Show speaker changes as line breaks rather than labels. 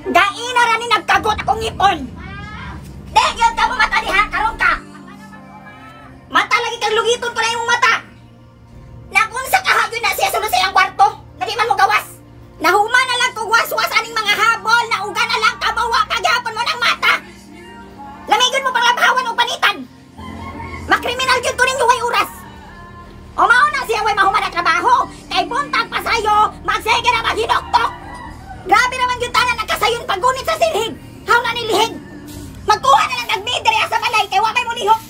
Gaina ra ni nagkagot akong ngipon. Di gyud ka mo mata diha karon ka. Mata lagi kang lugiton ko na imong mata. Nakunsa ka hagyod na siya sulod sa iyang kwarto. Lagi man mo gawas. Nahuma na lang kung was-was aning mga habol na uga na lang kabawa kagapon mo ng mata. Lamigod mo pang labhawan o panitan. Makriminal gyud ko ninyo way oras. O mao na siya way mahuman na trabaho. Kay buntag pa sayo, magsige na maghinoktok. Grabe naman yung tanan nagkasayon paggunit sa silhig. Haw na nilihig. Magkuha na lang nagmid sa balay kay wa may mulihok.